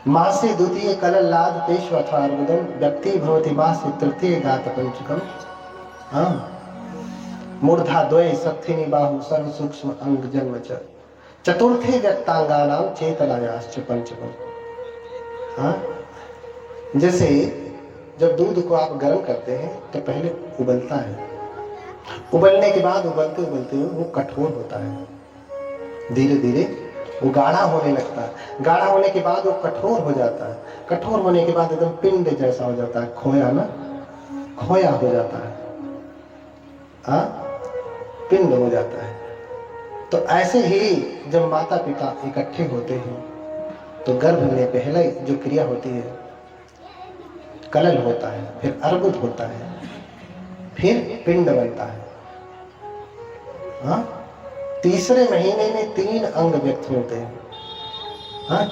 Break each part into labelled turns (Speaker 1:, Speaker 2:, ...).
Speaker 1: मासे द्वितीय कलल्लाद पेशवथार्बुदम व्यक्ति भवति मासे तृतीय गात पंचकम। हाँ, मूर्धा द्वय सत्थिनी बाहु सर्व सूक्ष्म अंग जन्म च चतुर्थे व्यक्तांगानाम चेतनायाश्च पंचकम। हाँ, जैसे जब दूध को आप गर्म करते हैं तो पहले उबलता है, उबलने के बाद उबलते उबलते वो कठोर होता है, धीरे धीरे वो गाढ़ा होने लगता है, गाढ़ा होने के बाद वो कठोर हो जाता है, कठोर होने के बाद एकदम पिंड जैसा हो जाता है, खोया ना, खोया हो जाता है, हाँ, पिंड हो जाता है। तो ऐसे ही जब माता पिता इकट्ठे होते हैं तो गर्भ में पहले जो क्रिया होती है, कलल होता है, फिर अर्बुद होता है, फिर पिंड बनता है। हाँ, तीसरे महीने में 3 अंग व्यक्त होते हैं। हाँ,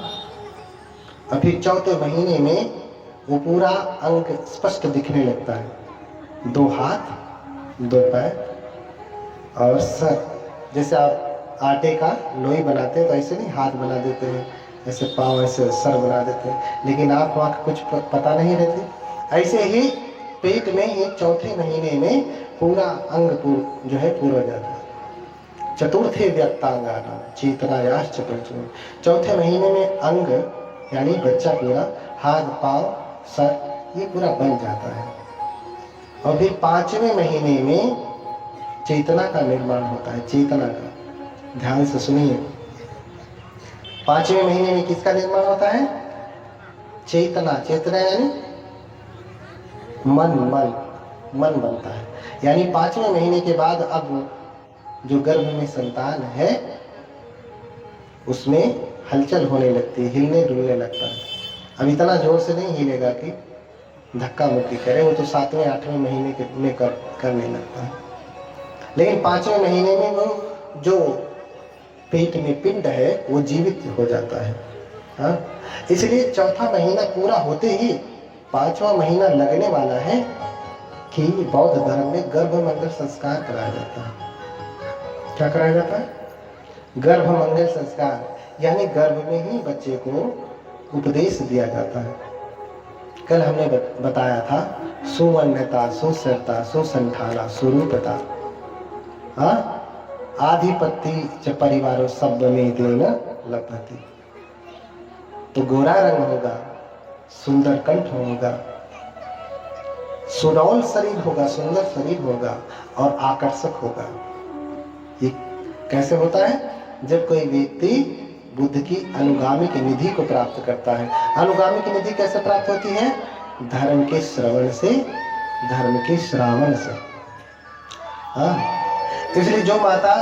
Speaker 1: और फिर चौथे महीने में वो पूरा अंग स्पष्ट दिखने लगता है, 2 हाथ 2 पैर और सर। जैसे आप आटे का लोई बनाते हैं तो ऐसे नहीं हाथ बना देते हैं, ऐसे पाँव, ऐसे सर बना देते हैं, लेकिन आप वहाँ कुछ पता नहीं रहती। ऐसे ही पेट में ये चौथे महीने में पूरा अंग जो है पूरा हो जाता है। चतुर्थे व्यक्तांगाना चेतनायाश्च पंचम। चौथे महीने में अंग यानी बच्चा पूरा, हाथ पाँव सर ये पूरा बन जाता है। और फिर 5वें महीने में चेतना का निर्माण होता है, चेतना का, ध्यान से सुनिए। 5वें महीने में किसका निर्माण होता है? चेतना। चेतना यानी मन बनता है। यानी 5वें महीने के बाद अब जो गर्भ में संतान है उसमें हलचल होने लगती है, हिलने डुलने लगता है। अब इतना जोर से नहीं हिलेगा कि धक्का मुक्की करे, वो तो 7वें 8वें महीने में करने लगता है। लेकिन 5वें महीने में वो जो पेट में पिंड है वो जीवित हो जाता है। हाँ, इसलिए चौथा महीना पूरा होते ही 5वां महीना लगने वाला है कि बौद्ध धर्म में गर्भ मंगल संस्कार कराया जाता है। क्या कराया जाता है? गर्भ मंगल संस्कार, यानी गर्भ में ही बच्चे को उपदेश दिया जाता है। कल हमने बताया था सुवन्यता, सुस्थिरता, सुसंठाना, सुरूपता, हाँ, आधिपत्य च परिवारों शब्द में देना लभते। तो गोरा रंग होगा, सुंदर कंठ होगा, सुडौल शरीर होगा, सुंदर शरीर होगा और आकर्षक होगा। ये कैसे होता है? जब कोई व्यक्ति बुद्ध की अनुगामी की निधि को प्राप्त करता है। अनुगामी की निधि कैसे प्राप्त होती है? धर्म के श्रवण से, धर्म के श्रावण से। हाँ, इसलिए जो माता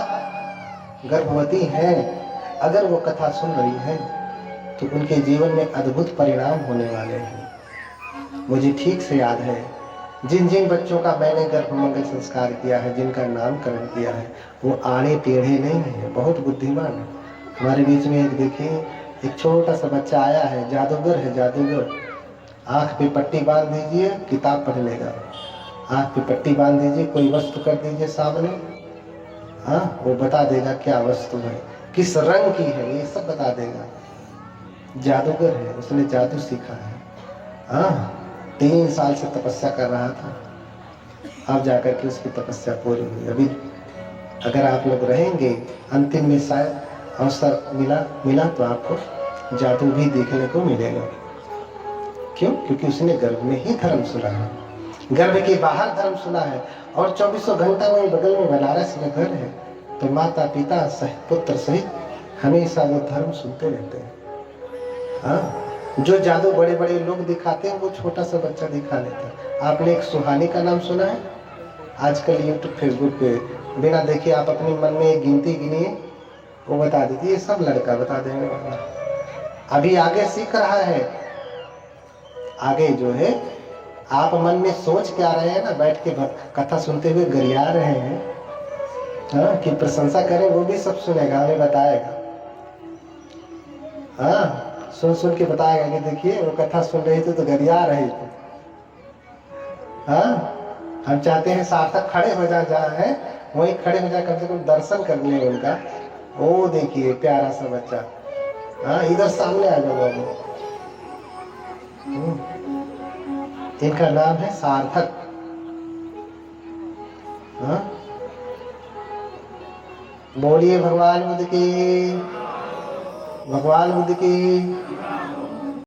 Speaker 1: गर्भवती है अगर वो कथा सुन रही है तो उनके जीवन में अद्भुत परिणाम होने वाले हैं। मुझे ठीक से याद है जिन जिन बच्चों का मैंने गर्भ मंगल संस्कार किया है, जिनका नामकरण किया है, वो आड़े टेढ़े नहीं है, बहुत बुद्धिमान है। हमारे बीच में एक देखिए, एक छोटा सा बच्चा आया है, जादूगर है, जादूगर। आंख पे पट्टी बांध दीजिए, किताब पढ़ लेगा। आंख पे पट्टी बांध दीजिए, कोई वस्तु कर दीजिए सामने, हाँ, वो बता देगा क्या वस्तु है, किस रंग की है, ये सब बता देगा। जादूगर है, उसने जादू सीखा है। हाँ, 3 साल से तपस्या कर रहा था, अब जाकर के उसकी तपस्या पूरी हुई। अभी अगर आप लोग रहेंगे, अंतिम में शायद अवसर मिला तो आपको जादू भी देखने को मिलेगा। क्यों? क्योंकि उसने गर्भ में ही धर्म सुना है, गर्भ के बाहर धर्म सुना है। और 24 घंटा वही बगल में बनारस में घर है, तो माता पिता सहित पुत्र सहित हमेशा वो धर्म सुनते रहते हैं। हाँ, जो जादू बड़े बड़े लोग दिखाते हैं वो छोटा सा बच्चा दिखा लेता है। आपने एक सुहानी का नाम सुना है? आजकल यूट्यूब फेसबुक पे बिना देखे आप अपने मन में एक गिनती गिनिए, वो बता देती है, सब लड़का बता देने वाला। अभी आगे सीख रहा है, आगे जो है आप मन में सोच के आ रहे हैं ना, बैठ के कथा सुनते हुए गरिया रहे हैं, हाँ, कि प्रशंसा करें, वो भी सब सुनेगा, हमें बताएगा। हाँ, सुन के बताएगा कि देखिए वो कथा सुन रही थी तो गरिया रही थी। हाँ, हम चाहते हैं सार्थक खड़े हो जहाँ है वहीं खड़े हो जाए, कम से कम दर्शन कर ले उनका। ओ देखिए प्यारा सा बच्चा, हाँ, इधर सामने आ जाओ बाबू, इनका नाम है सार्थक। हाँ? बोलिए भगवान बुद्ध की, भगवान बुद्ध की।